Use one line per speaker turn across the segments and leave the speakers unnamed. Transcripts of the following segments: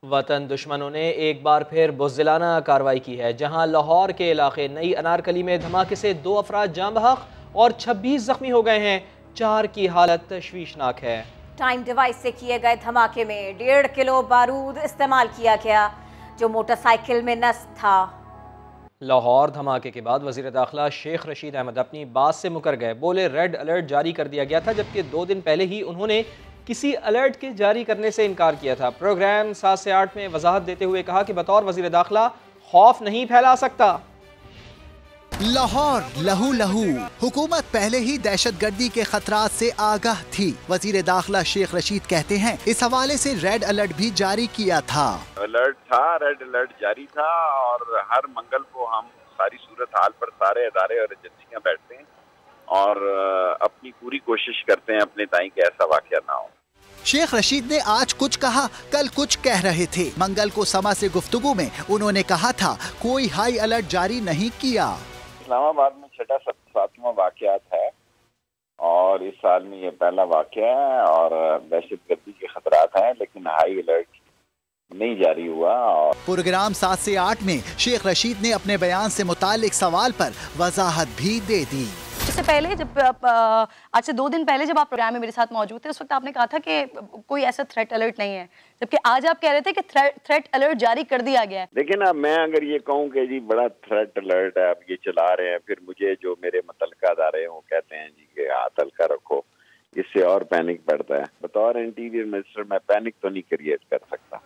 वतन दुश्मनों ने एक बार फिर बुज़दिलाना कार्रवाई की है, जहां लाहौर के इलाके नई अनारकली में धमाके से 2 अफराद जाँ बहक और 26 जख्मी हो गए हैं। 4 की हालत तशवीशनाक है।
टाइम डिवाइस से किए गए धमाके में 1.5 किलो बारूद इस्तेमाल किया गया, जो मोटरसाइकिल में नस्ब था।
लाहौर धमाके के बाद वज़ीर दाखिला शेख रशीद अहमद अपनी बात से मुकर गए। बोले रेड अलर्ट जारी कर दिया गया था, जबकि 2 दिन पहले ही उन्होंने किसी अलर्ट के जारी करने से इनकार किया था। प्रोग्राम 7 से 8 में वजाहत देते हुए कहा कि बतौर वज़ीर दाखिला खौफ नहीं फैला सकता।
लाहौर लहू लहू, हुकूमत पहले ही दहशतगर्दी के खतरात से आगाह थी। वजीर दाखिला शेख रशीद कहते हैं इस हवाले से रेड अलर्ट भी जारी किया था।
अलर्ट था, रेड अलर्ट जारी था और हर मंगल को हम सारी सूरत हाल पर सारे अदारे और एजेंसियां बैठते हैं और अपनी पूरी कोशिश करते हैं अपने ताई कि ऐसा वाकया ना हो।
शेख रशीद ने आज कुछ कहा, कल कुछ कह रहे थे। मंगल को समा से गुफ्तगू में उन्होंने कहा था कोई हाई अलर्ट जारी नहीं किया।
इस्लामाबाद में छठा 7वां वाकयात है और इस साल में ये पहला वाकया है और दहशतगर्दी के खतरात हैं, लेकिन हाई अलर्ट नहीं जारी हुआ। और
प्रोग्राम 7 से 8 में शेख रशीद ने अपने बयान से मुतालिक सवाल पर वजाहत भी दे दी।
इससे पहले जब आज से 2 दिन पहले जब आप प्रोग्राम में मेरे साथ मौजूद थे, उस वक्त आपने कहा था कि कोई ऐसा थ्रेट अलर्ट नहीं है, जबकि आज आप कह रहे थे कि थ्रेट अलर्ट जारी कर दिया गया है।
लेकिन अब मैं अगर ये कहूँ कि जी बड़ा थ्रेट अलर्ट है, अब ये चला रहे हैं, फिर मुझे जो मेरे मुतल्लिका अदारे हैं वो कहते हैं जी कि हाथ हल्का रखो, इससे और पैनिक बढ़ता है। बतौर इंटीरियर मिनिस्टर मैं पैनिक तो नहीं क्रिएट कर सकता।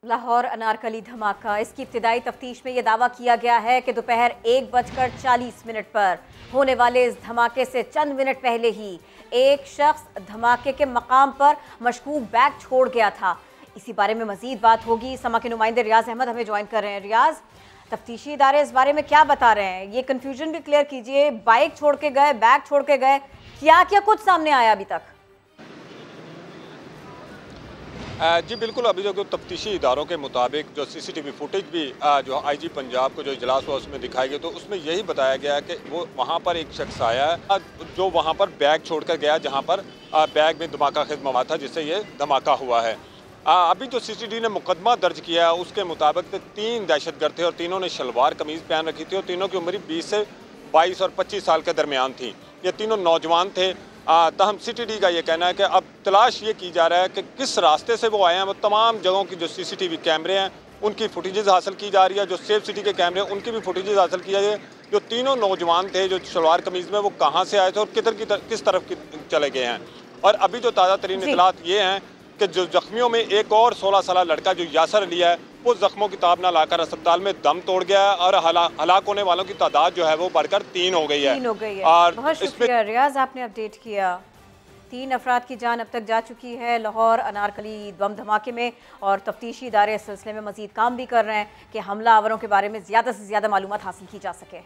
लाहौर अनारकली धमाका, इसकी इब्तिदाई तफ्तीश में यह दावा किया गया है कि दोपहर 1:40 पर होने वाले इस धमाके से चंद मिनट पहले ही एक शख्स धमाके के मकाम पर मशकूक बैग छोड़ गया था। इसी बारे में मजीद बात होगी। समा के नुमाइंदे रियाज अहमद हमें ज्वाइन कर रहे हैं। रियाज, तफ्तीशी इदारे इस बारे में क्या बता रहे हैं? ये कन्फ्यूजन भी क्लियर कीजिए। बाइक छोड़ के गए, बैग छोड़ के गए, क्या क्या कुछ सामने आया अभी तक?
जी बिल्कुल, अभी जो तफ्तीशी इदारों के मुताबिक जो CCTV फुटेज भी जो IG पंजाब को जो इजलास हुआ उसमें दिखाई गई, तो उसमें यही बताया गया कि वो वहाँ पर एक शख्स आया जो वहाँ पर बैग छोड़कर गया, जहाँ पर बैग में धमाका खेज मवाद था जिससे ये धमाका हुआ है। अभी जो CCTV ने मुकदमा दर्ज किया है उसके मुताबिक 3 दहशतगर्द थे और तीनों ने शलवार कमीज़ पहन रखी थी और तीनों की उम्र 20 से 22 और 25 साल के दरमियान थी। ये तीनों नौजवान थे। तहम CTD का ये कहना है कि अब तलाश ये की जा रहा है कि किस रास्ते से वो आए हैं। वो तमाम जगहों की जो CCTV कैमरे हैं उनकी फुटेजेस हासिल की जा रही है, जो सेफ सिटी के कैमरे हैं उनकी भी फुटेजेस हासिल की जा रही है। जो तीनों नौजवान थे जो शलवार कमीज़ में, वो कहाँ से आए थे और किस तरफ चले गए हैं। और अभी जो ताज़ा तरीन इतलात ये हैं कि जो जख्मियों में एक और 16 साल लड़का जो यासर अली है, वो जख्मों की ताब ना लाकर अस्पताल में दम तोड़ गया है और हलाक होने वालों की तादाद जो है वो बढ़कर 3 हो गई है।
और बहुत शुक्रिया रियाज, आपने अपडेट किया। 3 अफराद की जान अब तक जा चुकी है लाहौर अनारकली बम धमाके में और तफ्तीशी इदारे इस सिलसिले में मजीद काम भी कर रहे हैं कि हमलावरों के बारे में ज़्यादा से ज़्यादा मालूमात हासिल की जा सके।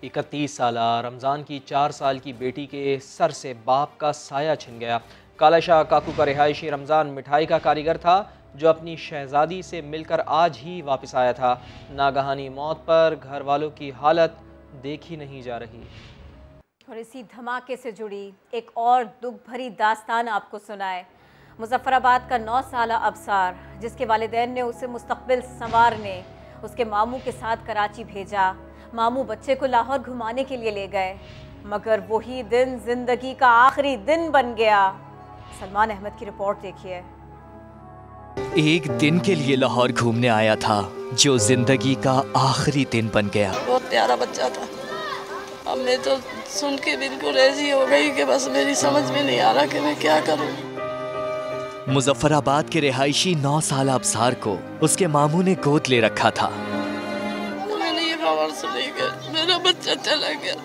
31 साल रमज़ान की 4 साल की बेटी के सर से बाप का साया छिन गया। काला शाह काकू का रिहायशी रमज़ान मिठाई का कारीगर था जो अपनी शहजादी से मिलकर आज ही वापस आया था। नागहानी मौत पर घर वालों की हालत देखी नहीं जा रही।
और इसी धमाके से जुड़ी एक और दुख भरी दास्तान आपको सुनाए। मुजफ्फराबाद का 9 साला अबसार, जिसके वालिदैन ने उसे मुस्तकबिल संवारने उसके मामू के साथ कराची भेजा। मामू बच्चे को लाहौर घुमाने के लिए ले गए, मगर वही दिन जिंदगी का आखिरी दिन बन गया। सलमान अहमद की रिपोर्ट देखिए।
एक दिन के लिए लाहौर घूमने आया था जो जिंदगी का आखिरी दिन बन गया।
बहुत प्यारा बच्चा था। अब मैं तो सुन के बिल्कुल ऐसी हो गई कि बस मेरी समझ में नहीं आ रहा कि मैं क्या करूं।
मुजफ्फराबाद के रिहायशी 9 साल अबसार को उसके मामू ने गोद ले रखा था।
मैंने ये खबर सुनी कि मेरा बच्चा चला गया।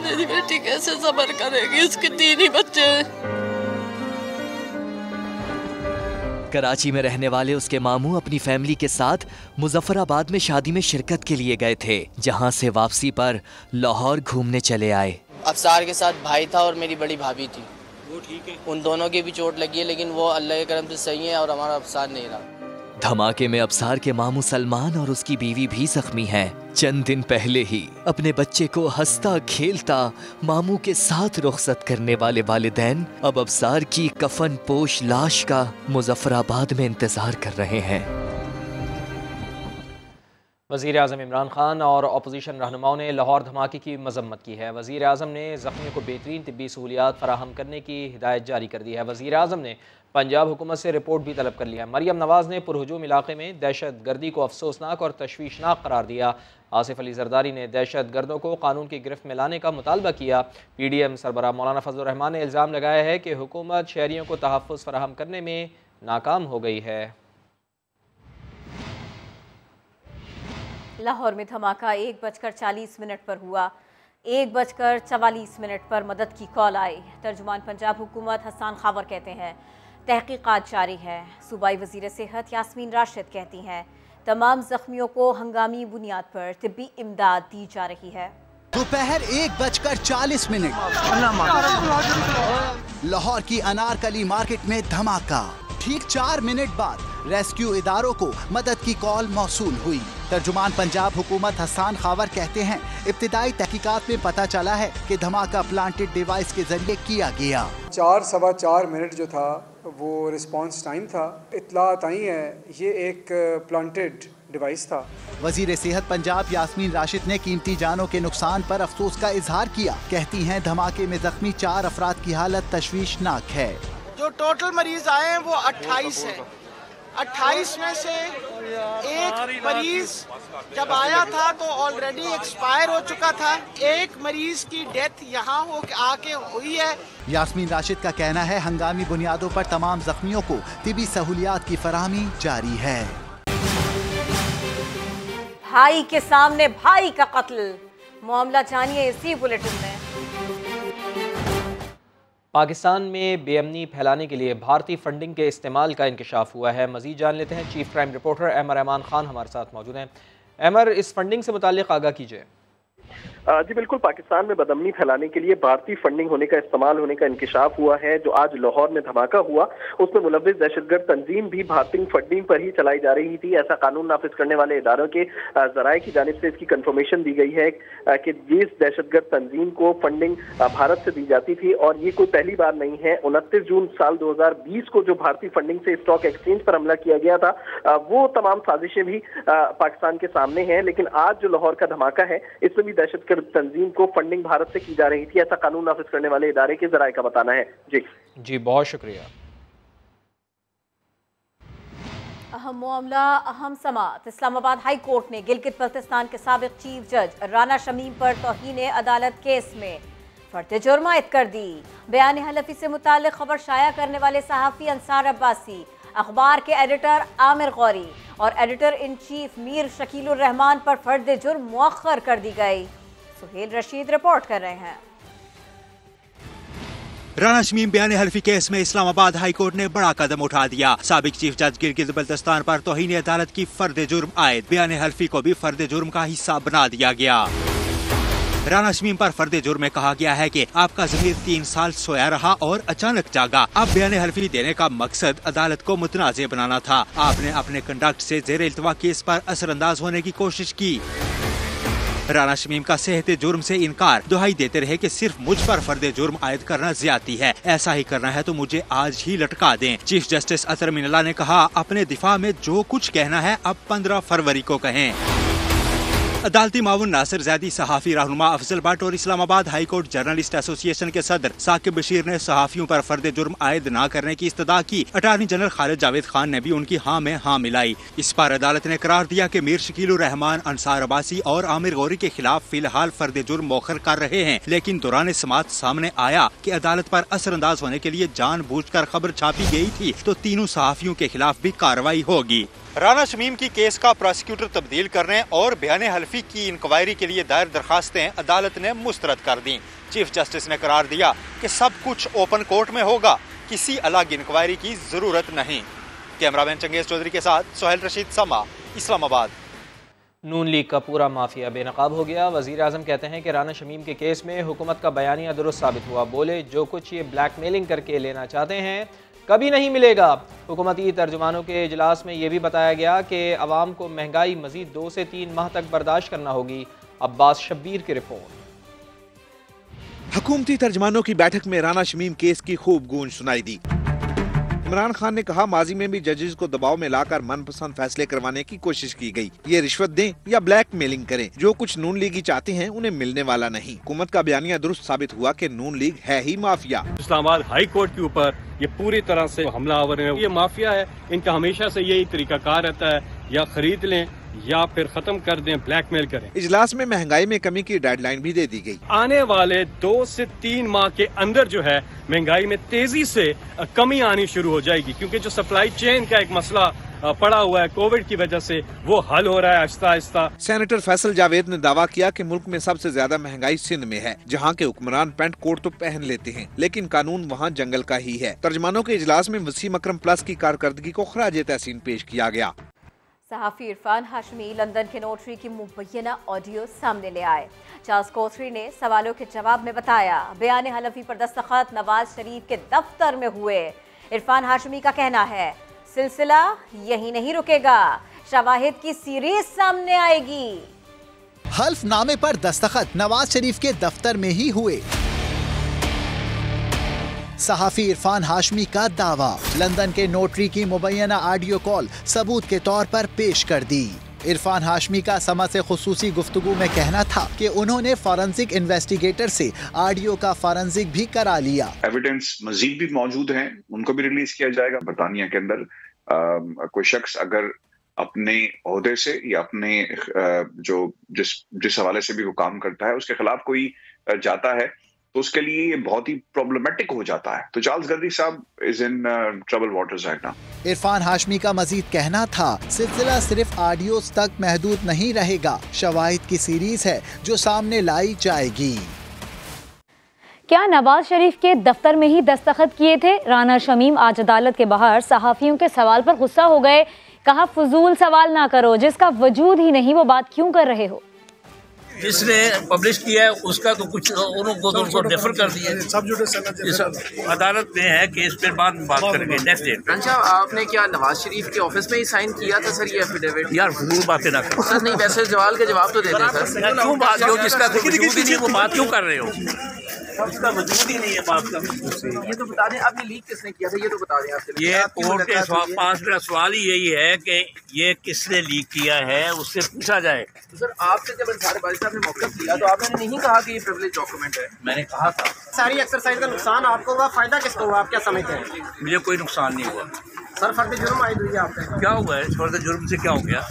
मेरी बेटी कैसे सब्र करेगी, उसके 3 ही बच्चे हैं।
कराची में रहने वाले उसके मामू अपनी फैमिली के साथ मुजफ्फराबाद में शादी में शिरकत के लिए गए थे, जहां से वापसी पर लाहौर घूमने चले आए।
अफसार के साथ भाई था और मेरी बड़ी भाभी थी। वो ठीक है, उन दोनों की भी चोट लगी है, लेकिन वो अल्लाह के करम से सही है और हमारा अफसार नहीं रहा।
धमाके में अबसार के मामू सलमान और उसकी बीवी भी जख्मी हैं। चंद दिन पहले ही अपने बच्चे को हंसता खेलता मामू के साथ रुखसत करने वाले वालिदैन अब अबसार की कफन पोश लाश का मुजफ्फराबाद में इंतजार कर रहे हैं।
वज़ीर आज़म इमरान खान और अपोजिशन रहनुमाओं ने लाहौर धमाके की मजम्मत की है। वज़ीर आज़म ने ज़ख्मियों को बेहतरीन तिब्बी सहूलियात फराहम करने की हिदायत जारी कर दी है। वज़ीर आज़म ने पंजाब हुकूमत से रिपोर्ट भी तलब कर लिया है। मरियम नवाज़ ने पुरहुजूम इलाके में दहशत गर्दी को अफसोसनाक और तशवीशनाक करार दिया। आसिफ अली जरदारी ने दहशत गर्दों को कानून की गिरफ्त में लाने का मुतालबा किया। PDM सरबराह मौलाना फजलुर रहमान ने इल्ज़ाम लगाया है कि हुकूमत शहरियों को तहफ़्फ़ुज़ फराहम करने में नाकाम हो गई है।
लाहौर में धमाका 1:40 पर हुआ। 1:44 पर मदद की कॉल आई। तर्जुमान पंजाब हुकूमत हसन खावर कहते हैं तहकीकात जारी है। सूबाई वज़ीर सेहत यास्मीन राशिद कहती हैं तमाम जख्मियों को हंगामी बुनियाद पर तिब्बी इमदाद दी जा रही है।
दोपहर 1:40 लाहौर की अनारकली मार्केट में धमाका। ठीक 4 मिनट बाद रेस्क्यू इदारों को मदद की कॉल मौसूल हुई। तर्जुमान पंजाब हुकूमत हसन खावर कहते हैं इब्तिदाई तहकीकात में पता चला है कि धमाका प्लांटेड डिवाइस के जरिए किया गया।
4-4.25 मिनट जो था वो रिस्पांस टाइम था। इत्तलात आई है ये एक प्लांटेड डिवाइस था।
वजीर सेहत पंजाब यास्मीन राशिद ने कीमती जानों के नुकसान पर अफसोस का इजहार किया। कहती हैं धमाके में जख्मी 4 अफराद की हालत तशवीशनाक है।
जो टोटल मरीज आए हैं वो 28 हैं। 28 में से एक मरीज जब आया था तो ऑलरेडी एक्सपायर हो चुका था। एक मरीज की डेथ यहाँ आके हुई है।
यास्मीन राशिद का कहना है हंगामी बुनियादों पर तमाम जख्मियों को तिबी सहूलियात की फराहमी जारी है।
भाई के सामने भाई का कत्ल, मामला जानिए इसी बुलेटिन में।
पाकिस्तान में बेअमनी फैलाने के लिए भारतीय फंडिंग के इस्तेमाल का इंकशाफ हुआ है। मजीद जान लेते हैं, chief crime reporter Ahmar Rahman Khan हमारे साथ मौजूद हैं। अहमर, इस फंडिंग से मुताल्लिक आगाह कीजिए।
जी बिल्कुल, पाकिस्तान में बदअमनी फैलाने के लिए भारतीय फंडिंग होने का इस्तेमाल होने का इंकशाफ हुआ है। जो आज लाहौर में धमाका हुआ उसमें मुलव्विस दहशतगर्द तंजीम भी भारतीय फंडिंग पर ही चलाई जा रही थी। ऐसा कानून नाफिज करने वाले इदारों के जराये की जानिब से इसकी कंफर्मेशन दी गई है कि जिस दहशतगर्द तंजीम को फंडिंग भारत से दी जाती थी, और ये कोई पहली बार नहीं है। 29 जून साल 2020 को जो भारतीय फंडिंग से स्टॉक एक्सचेंज पर हमला किया गया था वो तमाम साजिशें भी पाकिस्तान के सामने हैं। लेकिन आज जो लाहौर का धमाका है इसमें भी दहशतगर्द तंजीम को फंडिंग भारत से की जा रही थी, ऐसा कानून नाफिज करने वाले इदारे के जराये का बताना है। जी
बहुत शुक्रिया।
अहम मामला, अहम समात। इस्लामाबाद हाई कोर्ट ने गिलगित बल्तिस्तान के साबिक चीफ जज राना शमीम पर तौहीन अदालत केस में फर्द जुर्म आयद कर दी। बयान हलफी से मुताल्लिक खबर शाया करने वाले सहाफ़ी अंसार अब्बासी, अखबार के एडिटर आमिर गौरी और editor in chief Mir Shakilur Rahman पर फर्द जुर्म मुअख्खर कर दी गई। सुहेल रशीद रिपोर्ट कर रहे हैं।
राना शमीम बयान हल्फी केस में इस्लामाबाद हाई कोर्ट ने बड़ा कदम उठा दिया। साबिक चीफ जज गिलगित बल्तिस्तान पर तौहीन अदालत की फर्द जुर्म आयद बयान हल्फी को भी फर्द जुर्म का हिस्सा बना दिया गया। राना शमीम पर फर्द जुर्म में कहा गया है कि आपका ज़मीर 3 साल सोया रहा और अचानक जागा। अब बयान हल्फी देने का मकसद अदालत को मुतनाज़े बनाना था। आपने अपने कंडक्ट से ज़ेर इल्तवा केस पर असरअंदाज होने की कोशिश की। राना शमीम का सेहत जुर्म से इनकार, दुहाई देते रहे कि सिर्फ मुझ पर फर्द जुर्म आयद करना ज्यादती है। ऐसा ही करना है तो मुझे आज ही लटका दें। चीफ जस्टिस अतर मिनल्ला ने कहा, अपने दिफा में जो कुछ कहना है अब 15 फरवरी को कहें। अदालती माउन नासिर ज़ैदी, सहाफ़ी रहनुमा अफजल भट्ट और Islamabad high court journalist association के सदर साकिब बशीर ने सहाफ़ियों पर फर्द जुर्म आयद न करने की इस्तदा की। अटार्नी जनरल खालिद जावेद खान ने भी उनकी हाँ में हाँ मिलाई। इस पर अदालत ने करार दिया कि मीर शकीलुर रहमान, अंसार अब्बासी और आमिर गौरी के खिलाफ फिलहाल फर्द जुर्म मौखर कर रहे हैं। लेकिन दौरान समाअत सामने आया कि अदालत पर असरअंदाज होने के लिए जानबूझकर खबर छापी गई थी तो तीनों सहाफ़ियों के खिलाफ भी कार्रवाई होगी। राना शमीम की केस का प्रोसिक्यूटर तब्दील करने और बयान हल्फी की इंक्वायरी के लिए दायर दरखास्तें अदालत ने मुस्तरद कर दी। चीफ जस्टिस ने करार दिया कि सब कुछ ओपन कोर्ट में होगा, किसी अलग इंक्वायरी की जरूरत नहीं। कैमरामैन चंगेज चौधरी के साथ सोहेल रशीद, समा, इस्लामाबाद।
नून लीग का पूरा माफिया बेनकाब हो गया। वज़ीर आज़म कहते हैं कि राना शमीम के केस में हुकूमत का बयानिया दुरुस्त साबित हुआ। बोले, जो कुछ ये ब्लैकमेलिंग करके लेना चाहते हैं कभी नहीं मिलेगा। हुकूमती तर्जुमानों के इजलास में यह भी बताया गया कि अवाम को महंगाई मजीद 2 से 3 माह तक बर्दाश्त करना होगी। अब्बास शब्बीर की रिपोर्ट।
हुकूमती तर्जुमानों की बैठक में राना शमीम केस की खूब गूंज सुनाई दी। इमरान खान ने कहा, माजी में भी जजेस को दबाव में लाकर मनपसंद फैसले करवाने की कोशिश की गई। ये रिश्वत दें या ब्लैकमेलिंग करें, जो कुछ नून लीगी चाहते हैं उन्हें मिलने वाला नहीं। हुकूमत का बयानिया दुरुस्त साबित हुआ कि नून लीग है ही माफिया।
इस्लामाबाद हाई कोर्ट के ऊपर ये पूरी तरह से हमलावर है, ये माफिया है। इनका हमेशा से यही तरीकाकार रहता है, या खरीद लें या फिर खत्म कर दें, ब्लैकमेल करें।
इजलास में महंगाई में कमी की डेडलाइन भी दे दी गई।
आने वाले 2 से 3 माह के अंदर जो है महंगाई में तेजी से कमी आनी शुरू हो जाएगी, क्योंकि जो सप्लाई चेन का एक मसला पड़ा हुआ है कोविड की वजह से, वो हल हो रहा है आहिस्ता आहिस्ता।
सेनेटर फैसल जावेद ने दावा किया कि मुल्क में सबसे ज्यादा महंगाई सिंध में है, जहां के हुक्मरान पैंट कोट तो पहन लेते हैं, लेकिन कानून वहां जंगल का ही है। तर्जमानों के इजलास में वसीम अकरम प्लस की कारकर्दगी को खराज तहसीन पेश किया गया।
सहाफ़ी इरफान हाशमी लंदन के नोटरी की मुबैना ऑडियो सामने ले आए। चार्ल्स कोथरी ने सवालों के जवाब में बताया, बयान हलफी पर दस्तखत नवाज शरीफ के दफ्तर में हुए। इरफान हाशमी का कहना है, सिलसिला यही नहीं रुकेगा, शवाहिद की सीरीज सामने आएगी।
हल्फनामे पर दस्तखत नवाज शरीफ के दफ्तर में ही हुए। सहाफी इरफान हाशमी का दावा, लंदन के नोटरी की मुबैना ऑडियो कॉल सबूत के तौर पर पेश कर दी। इरफान हाशमी का समा से खुसूसी गुफ्तगू में कहना था कि उन्होंने फॉरेंसिक इन्वेस्टिगेटर से ऑडियो का फॉरेंसिक भी करा लिया।
एविडेंस मजीद भी मौजूद हैं, उनको भी रिलीज किया जाएगा। बरतानिया के अंदर कोई शख्स अगर अपने ओहदे से या अपने जिस हवाले से भी वो काम करता है उसके खिलाफ कोई जाता है तो उसके लिए ये बहुत ही प्रॉब्लमेटिक हो जाता है। तो चार्ल्स गर्दी साहब is in trouble waters right now.
Irfan Hashmi का मजीद कहना था, सिलसिला सिर्फ ऑडियोज तक महदूद नहीं रहेगा, शवाहिद की सीरीज है जो सामने लाई जाएगी।
क्या नवाज शरीफ के दफ्तर में ही दस्तखत किए थे? राना शमीम आज अदालत के बाहर सहाफियों के सवाल पर गुस्सा हो गए। कहा, फजूल सवाल ना करो, जिसका वजूद ही नहीं वो बात क्यों कर रहे हो।
जिसने पब्लिश किया है उसका तो कुछ उनको रेफर कर दिया। अदालत में है केस पे बाद में बात करेंगे नेक्स्ट डेट।
अच्छा, आपने क्या नवाज शरीफ के ऑफिस में ही साइन किया था सर ये एफिडेविट?
यार फजूल बातें ना करो
सर। नहीं, वैसे सवाल के जवाब तो देते सर।
क्यों बात जो जिसका कोई वजूद ही नहीं वो बात क्यों कर रहे हो? उसका वजूद ही नहीं है बात का।
ये तो बता दें, अब ये लीक किसने किया था ये तो बता दें आपसे।
ये कोर्ट के 5 मेरा सवाल ही यही है कि ये किसने लीक किया है, उससे पूछा जाए।
तो सर आपसे जब सारे बारिश साहब ने मौक़िफ़ लिया तो आपने नहीं कहा कि ये प्रिविलेज डॉक्यूमेंट है?
मैंने कहा था।
सारी एक्सरसाइज का नुकसान आपको हुआ, फायदा किसको हुआ, आप क्या समझते हैं?
मुझे कोई नुकसान नहीं हुआ
सर। फर्द जुर्म आयद हुई है आप पे।
क्या हुआ है? फर्द जुर्म से क्या हो गया?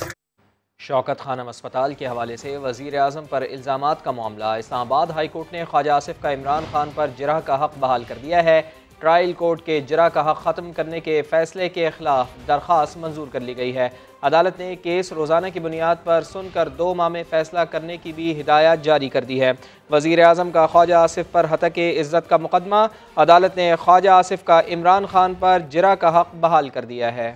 शौकत खानम अस्पताल के हवाले से वज़ीर आज़म पर इल्ज़ामात का मामला। इस्लामाबाद हाई कोर्ट ने ख्वाजा आसिफ का इमरान खान पर जिरह का हक़ बहाल कर दिया है। ट्रायल कोर्ट के जिरह का हक़ ख़त्म करने के फैसले के खिलाफ दरख्वास्त मंजूर कर ली गई है। अदालत ने केस रोज़ाना की बुनियाद पर सुनकर 2 माह में फ़ैसला करने की भी हिदायत जारी कर दी है। वज़ीर आज़म का ख्वाजा आसिफ पर हतके इज़्ज़त का मुकदमा, अदालत ने ख्वाजा आसिफ का इमरान खान पर जिरह का हक़ बहाल कर दिया है।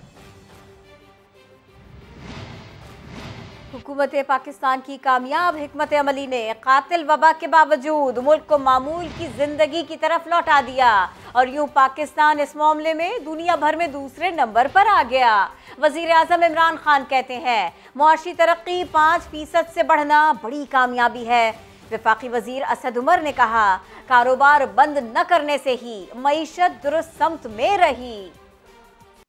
हुकूमत पाकिस्तान की कामयाब हिकमत अमली ने कातिल वबा के बावजूद मुल्क को मामूल की जिंदगी की तरफ लौटा दिया और यूं पाकिस्तान इस मामले में दुनिया भर में दूसरे नंबर पर आ गया। वजीर आज़म इमरान खान कहते हैं, मुआशी तरक्की 5% से बढ़ना बड़ी कामयाबी है। वफाकी वजीर असद उमर ने कहा, कारोबार बंद न करने से ही मईशत दुरुस्त समत में रही।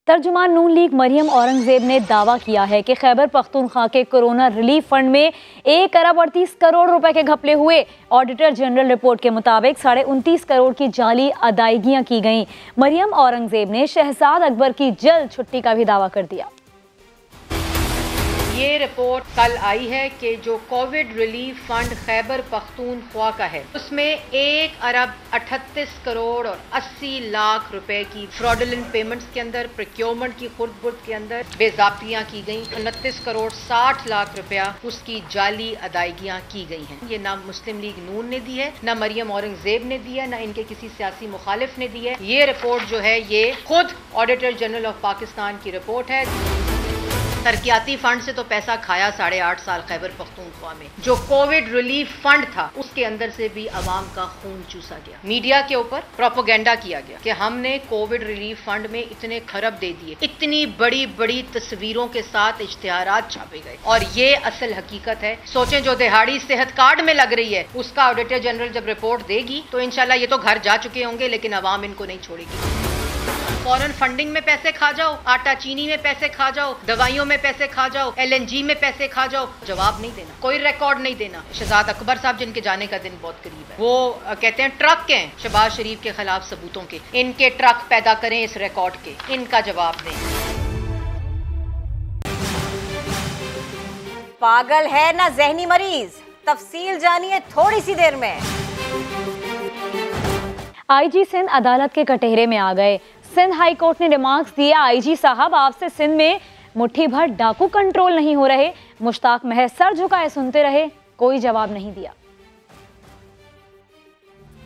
तर्जुमान नून लीग मरियम औरंगजेब ने दावा किया है कि खैबर पख्तूनख्वा के कोरोना रिलीफ फंड में 1 अरब 38 करोड़ रुपए के घपले हुए। ऑडिटर जनरल रिपोर्ट के मुताबिक 29.5 करोड़ की जाली अदायगियां की गईं। मरियम औरंगजेब ने शहजाद अकबर की जल्द छुट्टी का भी दावा कर दिया।
ये रिपोर्ट कल आई है कि जो Covid relief fund Khyber Pakhtunkhwa का है उसमें 1 अरब 38 करोड़ और 80 लाख रुपए की फ्रॉडुलेंट पेमेंट्स के अंदर, प्रोक्योरमेंट की खुर्द-बुर्द के अंदर बेज़ाब्तियां की गई। 29 करोड़ 60 लाख रुपया उसकी जाली अदायगियां की गई हैं। ये ना मुस्लिम लीग नून ने दी है, ना मरियम औरंगजेब ने दी है, ना इनके किसी सियासी मुखालिफ ने दी है। ये रिपोर्ट जो है ये खुद ऑडिटर जनरल ऑफ पाकिस्तान की रिपोर्ट है। तरक्याती फंड से तो पैसा खाया 8.5 साल खैबर पख्तूनख्वा में। जो कोविड रिलीफ फंड था उसके अंदर से भी अवाम का खून चूसा गया। मीडिया के ऊपर प्रोपेगेंडा किया गया कि हमने कोविड रिलीफ फंड में इतने खरब दे दिए, इतनी बड़ी बड़ी तस्वीरों के साथ इश्तिहारात छापे गए, और ये असल हकीकत है। सोचें, जो दिहाड़ी सेहत कार्ड में लग रही है उसका ऑडिटर जनरल जब रिपोर्ट देगी तो इंशाल्लाह ये तो घर जा चुके होंगे, लेकिन अवाम इनको नहीं छोड़ेगी। फॉरेन फंडिंग में पैसे खा जाओ, आटा चीनी में पैसे खा जाओ, दवाइयों में पैसे खा जाओ, LNG में पैसे खा जाओ, जवाब नहीं देना, कोई रिकॉर्ड नहीं देना। शहजाद अकबर साहब जिनके जाने का दिन बहुत करीब है, वो कहते हैं ट्रक हैं शहबाज शरीफ के खिलाफ सबूतों के, इनके ट्रक पैदा करें इस रिकॉर्ड के, इनका जवाब दें।
पागल है ना जहनी मरीज, तफसील जानिए थोड़ी सी देर में।
IG सिंध अदालत के कटहरे में आ गए। सिंध हाई कोर्ट ने रिमार्क्स दिए, IG साहब आपसे सिंध में मुट्ठी भर डाकू कंट्रोल नहीं हो रहे। मुश्ताक महर सर झुकाए सुनते रहे, कोई जवाब नहीं दिया।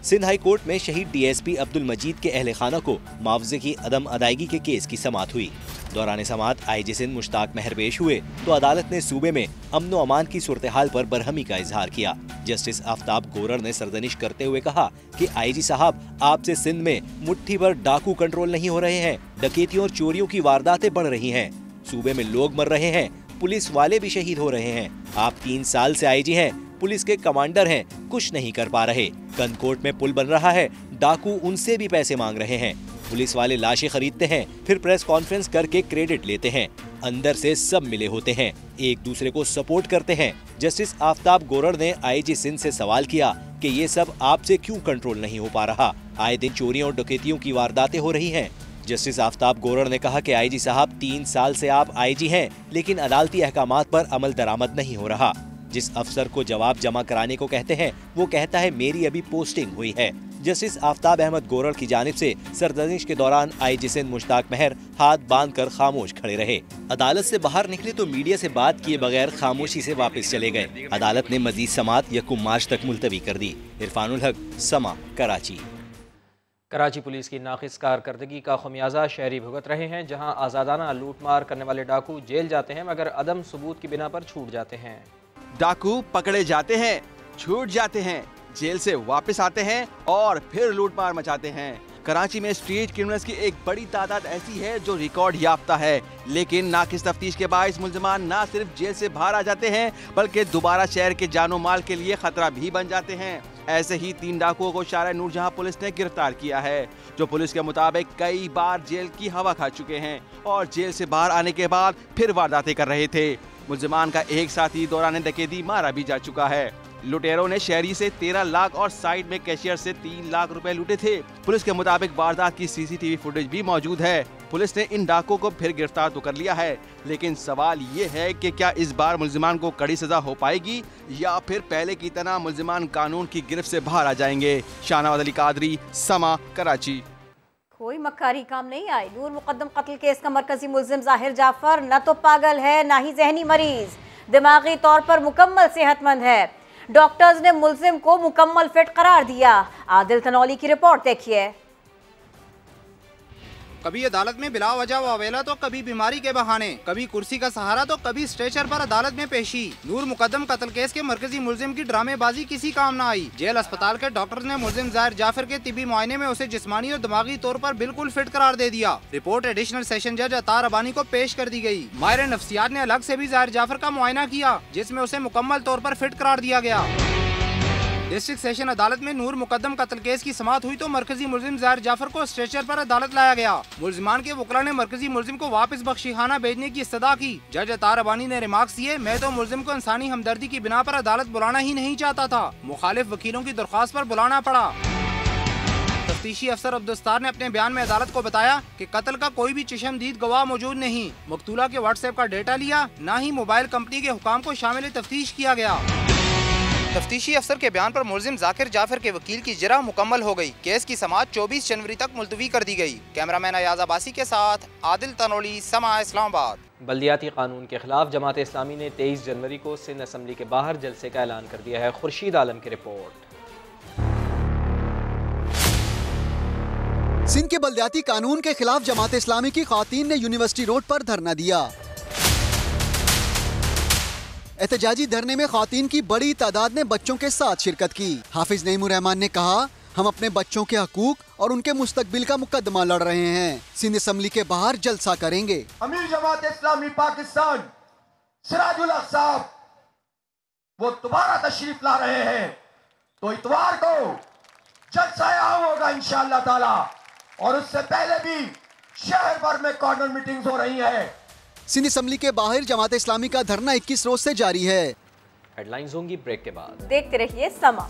सिंध हाई कोर्ट में शहीद DSP अब्दुल मजीद के अहले खाना को मुआवजे की अदम अदायगी के केस की समाअत हुई। दौरान समाअत IG सिंध मुश्ताक महर पेश हुए तो अदालत ने सूबे में अमन व अमान की सूरत हाल पर बरहमी का इजहार किया। जस्टिस आफ्ताब गोरर ने सरजनिश करते हुए कहा कि IG साहब आपसे सिंध में मुट्ठी भर डाकू कंट्रोल नहीं हो रहे हैं, डकैतियों और चोरियों की वारदातें बढ़ रही हैं, सूबे में लोग मर रहे हैं, पुलिस वाले भी शहीद हो रहे हैं। आप 3 साल से IG हैं, पुलिस के कमांडर हैं, कुछ नहीं कर पा रहे। कंदकोट में पुल बन रहा है, डाकू उनसे भी पैसे मांग रहे हैं, पुलिस वाले लाशें खरीदते हैं, फिर प्रेस कॉन्फ्रेंस करके क्रेडिट लेते हैं, अंदर से सब मिले होते हैं, एक दूसरे को सपोर्ट करते हैं। जस्टिस आफ्ताब गोरर ने IG सिंध से सवाल किया कि ये सब आपसे क्यों कंट्रोल नहीं हो पा रहा, आए दिन चोरियों और डकैतियों की वारदातें हो रही हैं। जस्टिस आफ्ताब गोरर ने कहा कि IG साहब 3 साल से आप IG हैं, लेकिन अदालती अहकामात पर अमल दरामद नहीं हो रहा। जिस अफसर को जवाब जमा कराने को कहते हैं वो कहता है मेरी अभी पोस्टिंग हुई है। जस्टिस आफ्ताब अहमद गोरर की जानिब से सरजनिश के दौरान IG सिंध मुश्ताक महर हाथ बांधकर खामोश खड़े रहे। अदालत से बाहर निकले तो मीडिया से बात किए बगैर खामोशी से वापस चले गए। अदालत ने मजीद समाअत 1 मार्च तक मुलतवी कर दी। इरफानुल हक, समा, कराची।
कराची पुलिस की नाक़िस कारकर्दगी का खमियाजा शहरी भुगत रहे हैं, जहां आज़ादाना लूटमार करने वाले डाकू जेल जाते हैं मगर अदम सबूत की बिना पर छूट जाते हैं।
डाकू पकड़े जाते हैं, छूट जाते हैं, जेल से वापस आते हैं और फिर लूटमार मचाते हैं। कराची में स्ट्रीट क्रिमिनल्स की एक बड़ी तादाद ऐसी है जो रिकॉर्ड याफ्ता है, लेकिन नाकिस तफ्तीश के बाइस मुल्ज़िमान ना सिर्फ जेल से बाहर आ जाते हैं बल्कि दोबारा शहर के जानो माल के लिए खतरा भी बन जाते हैं। ऐसे ही 3 डाकुओं को शारा नूरजहां पुलिस ने गिरफ्तार किया है, जो पुलिस के मुताबिक कई बार जेल की हवा खा चुके हैं और जेल से बाहर आने के बाद फिर वारदातें कर रहे थे। मुल्ज़िमान का एक साथी दौरान डकैती मारा भी जा चुका है। लुटेरों ने शहरी से 13 लाख और साइड में कैशियर से 3 लाख रुपए लूटे थे। पुलिस के मुताबिक वारदात की CCTV फुटेज भी मौजूद है। पुलिस ने इन डाकुओं को फिर गिरफ्तार तो कर लिया है, लेकिन सवाल ये है कि क्या इस बार मुल्ज़िमान को कड़ी सजा हो पाएगी या फिर पहले की तरह मुल्ज़िमान कानून की गिरफ्त से बाहर आ जाएंगे। शाहनवाज अली कादरी, समा, कराची।
कोई मक्कारी काम नहीं आई। नूर मुकद्दम कत्ल केस का मरकजी मुल्जिम जाहिर जाफर न तो पागल है ना ही जहनी मरीज, दिमागी तौर पर मुकम्मल सेहतमंद है। डॉक्टर्स ने मुल्जिम को मुकम्मल फिट करार दिया। आदिल तनौली की रिपोर्ट देखिए।
कभी अदालत में बिला वजह वावेला तो कभी बीमारी के बहाने, कभी कुर्सी का सहारा तो कभी स्ट्रेचर पर अदालत में पेशी। नूर मुकद्दम कत्ल केस के मरकजी मुल्जिम की ड्रामेबाजी किसी काम न आई। जेल अस्पताल के डॉक्टर्स ने मुल्जिम जाहिर जाफर के तिबी मुआयने में उसे जिस्मानी और दिमागी तौर पर बिल्कुल फिट करार दे दिया। रिपोर्ट एडिशनल सेशन जज अतार अबानी को पेश कर दी गयी। माहिर नफ्सियात ने अलग से भी जाहिर जाफर का मुआयना किया, जिसमें उसे मुकम्मल तौर पर फिट करार दिया गया। डिस्ट्रिक्ट सेशन अदालत में नूर मुकद्दम कत्ल केस की समाअत हुई तो मरकजी मुल्जिम जाहिर जाफर को स्ट्रेचर पर अदालत लाया गया। मुल्जिमान के वकला ने मरकजी मुल्जिम को वापस बख्शीखाना भेजने की इस्तदा की। जज अतार अबानी ने रिमार्क्स दिए, मैं तो मुल्जिम को इंसानी हमदर्दी की बिना पर अदालत बुलाना ही नहीं चाहता था, मुखालिफ वकीलों की दरख्वास्त पर बुलाना पड़ा। तफ्तीशी अफसर अब्दुस्तार ने अपने बयान में अदालत को बताया कि कत्ल का कोई भी चशमदीद गवाह मौजूद नहीं। मकतूला के व्हाट्सएप का डेटा लिया, न ही मोबाइल कंपनी के हुकाम को शामिल तफ्तीश किया गया। तफ्तीशी अफसर के बयान पर मुल्जिम जाकिर जाफर के वकील की जरा मुकम्मल हो गई। केस की समाअत 24 जनवरी तक मुलतवी कर दी गई। कैमरामैन अयाज अब्बासी के साथ आदिल तनौली, समा, इस्लामाबाद।
बल्दियाती कानून के खिलाफ जमात इस्लामी ने 23 जनवरी को सिंध असम्बली के बाहर जलसे का ऐलान कर दिया है। खुर्शीद आलम की रिपोर्ट।
सिंध के बल्दियाती कानून के खिलाफ जमात इस्लामी की ख़वातीन ने यूनिवर्सिटी रोड पर धरना दिया। एहतजाजी धरने में ख्वातीन की बड़ी तादाद ने बच्चों के साथ शिरकत की। हाफिज नईमुर रहमान ने कहा, हम अपने बच्चों के हकूक और उनके मुस्तकबिल का मुकदमा लड़ रहे हैं। सिंध असम्बली के बाहर जलसा करेंगे।
अमीर जमात इस्लामी पाकिस्तान सिराजुल हक साहब वो दोबारा तशरीफ ला रहे हैं, तो इतवार को जलसा आम होगा इंशाअल्लाह ताला, और उससे पहले भी शहर भर में कॉर्नर मीटिंग्स हो रही है।
सिंध असम्बली के बाहर जमात इस्लामी का धरना 21 रोज से जारी है।
हेडलाइंस होंगी ब्रेक के बाद।
देखते रहिए समा।